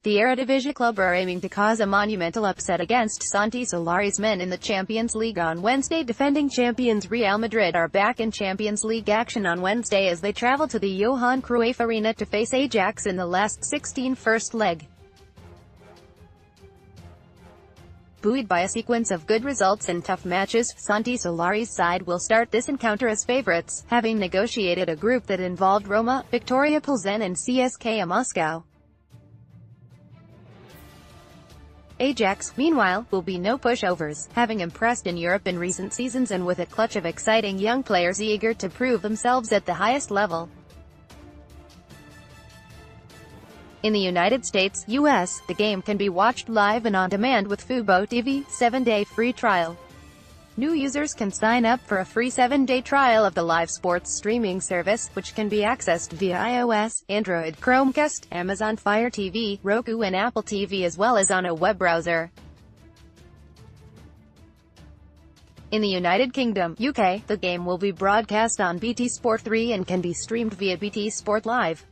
The Eredivisie club are aiming to cause a monumental upset against Santi Solari's men in the Champions League on Wednesday. Defending champions Real Madrid are back in Champions League action on Wednesday as they travel to the Johan Cruijff ArenA to face Ajax in the last 16 first leg. Buoyed by a sequence of good results and tough matches, Santi Solari's side will start this encounter as favourites, having negotiated a group that involved Roma, Viktoria Plzen and CSKA Moscow. Ajax, meanwhile, will be no pushovers, having impressed in Europe in recent seasons and with a clutch of exciting young players eager to prove themselves at the highest level. In the United States, US, the game can be watched live and on demand with Fubo TV, 7-day free trial. New users can sign up for a free 7-day trial of the live sports streaming service, which can be accessed via iOS, Android, Chromecast, Amazon Fire TV, Roku and Apple TV as well as on a web browser. In the United Kingdom, UK, the game will be broadcast on BT Sport 3 and can be streamed via BT Sport Live.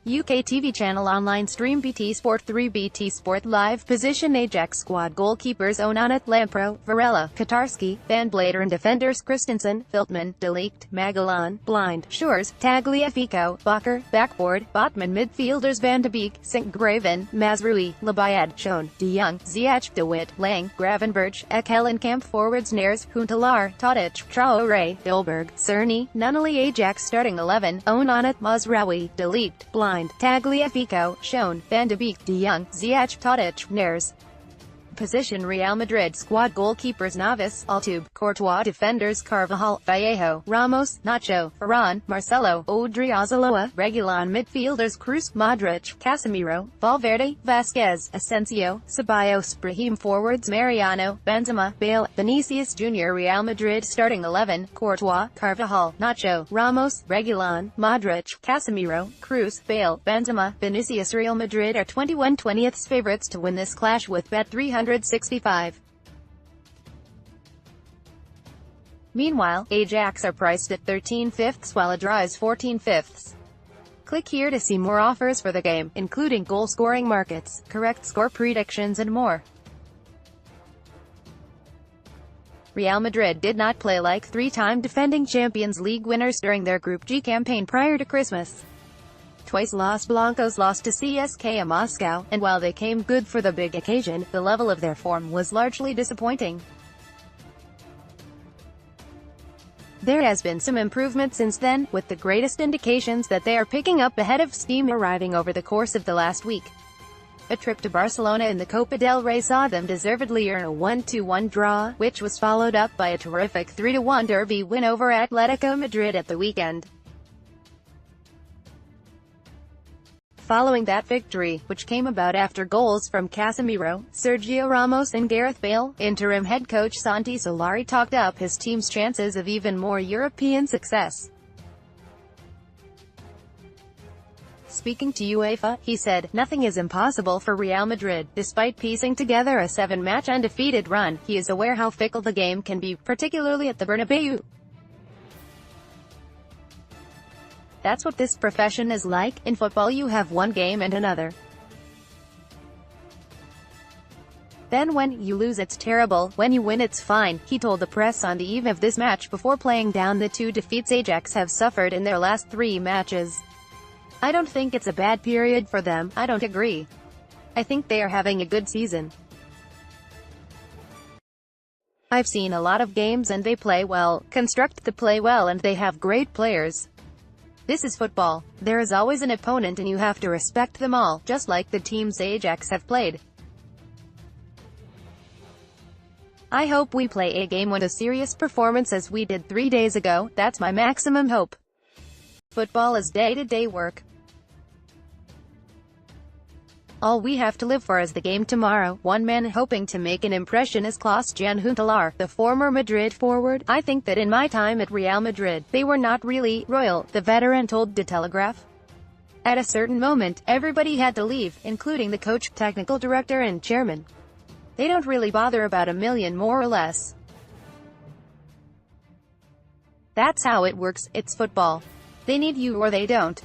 UK TV channel online stream BT Sport 3 BT Sport Live. Position Ajax squad goalkeepers Onana, Lampro, Varela, Katarski, Van Blader and defenders Christensen, Filtman, De Ligt, Magellan, Blind, Shores, Tagliafico, Bakker, Backboard, Botman. Midfielders Van de Beek, Sint-Graven, Mazraoui, Buoyed, Schoen, De Jong, Ziyech, De Wit, Lang, Gravenberch, Ekkelenkamp. Forwards Nares, Huntelaar, Tadic, Traoré, Dolberg, Cerny, Nunnally. Ajax starting 11, Onana, Mazraoui, De Ligt, Blind, Tagliafico, Schoen, Van de Beek, De Jong, Ziyech, Tadic, Nares. Position Real Madrid squad goalkeepers Navas, Altoube, Courtois. Defenders Carvajal, Vallejo, Ramos, Nacho, Varane, Marcelo, Odriozola, Reguilon. Midfielders Kroos, Modric, Casemiro, Valverde, Vasquez, Asensio, Ceballos. Brahim. Forwards Mariano, Benzema, Bale, Vinicius Jr. Real Madrid starting 11, Courtois, Carvajal, Nacho, Ramos, Reguilon, Modric, Casemiro, Kroos, Bale, Benzema, Vinicius. Real Madrid are 21/20 favorites to win this clash with Bet365. Meanwhile, Ajax are priced at 13/5 while a draw is 14/5. Click here to see more offers for the game, including goal-scoring markets, correct score predictions and more. Real Madrid did not play like three-time defending Champions League winners during their Group G campaign prior to Christmas. Twice Los Blancos lost to CSKA Moscow, and while they came good for the big occasion, the level of their form was largely disappointing. There has been some improvement since then, with the greatest indications that they are picking up a head of steam arriving over the course of the last week. A trip to Barcelona in the Copa del Rey saw them deservedly earn a 1-1 draw, which was followed up by a terrific 3-1 derby win over Atletico Madrid at the weekend. Following that victory, which came about after goals from Casemiro, Sergio Ramos and Gareth Bale, interim head coach Santi Solari talked up his team's chances of even more European success. Speaking to UEFA, he said, "Nothing is impossible for Real Madrid." Despite piecing together a 7-match undefeated run, he is aware how fickle the game can be, particularly at the Bernabeu. That's what this profession is like. In football you have one game and another. Then when you lose it's terrible, when you win it's fine, he told the press on the eve of this match before playing down the 2 defeats Ajax have suffered in their last 3 matches. "I don't think it's a bad period for them, I don't agree. I think they are having a good season. I've seen a lot of games and they play well, construct the play well and they have great players. This is football. There is always an opponent and you have to respect them all, just like the teams Ajax have played. I hope we play a game with a serious performance as we did 3 days ago, that's my maximum hope. Football is day-to-day work. All we have to live for is the game tomorrow." One man hoping to make an impression is Klaas-Jan Huntelaar, the former Madrid forward. "I think that in my time at Real Madrid, they were not really royal," the veteran told De Telegraph. "At a certain moment, everybody had to leave, including the coach, technical director and chairman. They don't really bother about $1 million more or less. That's how it works, it's football. They need you or they don't."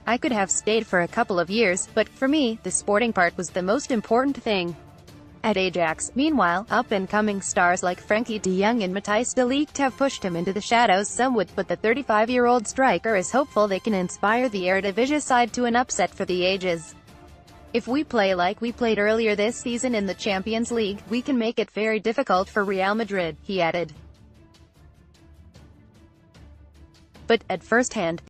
I could have stayed for a couple of years, but, for me, the sporting part was the most important thing. At Ajax, meanwhile, up-and-coming stars like Frenkie de Jong and Matthijs de Ligt have pushed him into the shadows somewhat, but the 35-year-old striker is hopeful they can inspire the Eredivisie side to an upset for the ages. If we play like we played earlier this season in the Champions League, we can make it very difficult for Real Madrid, he added. But, at first hand,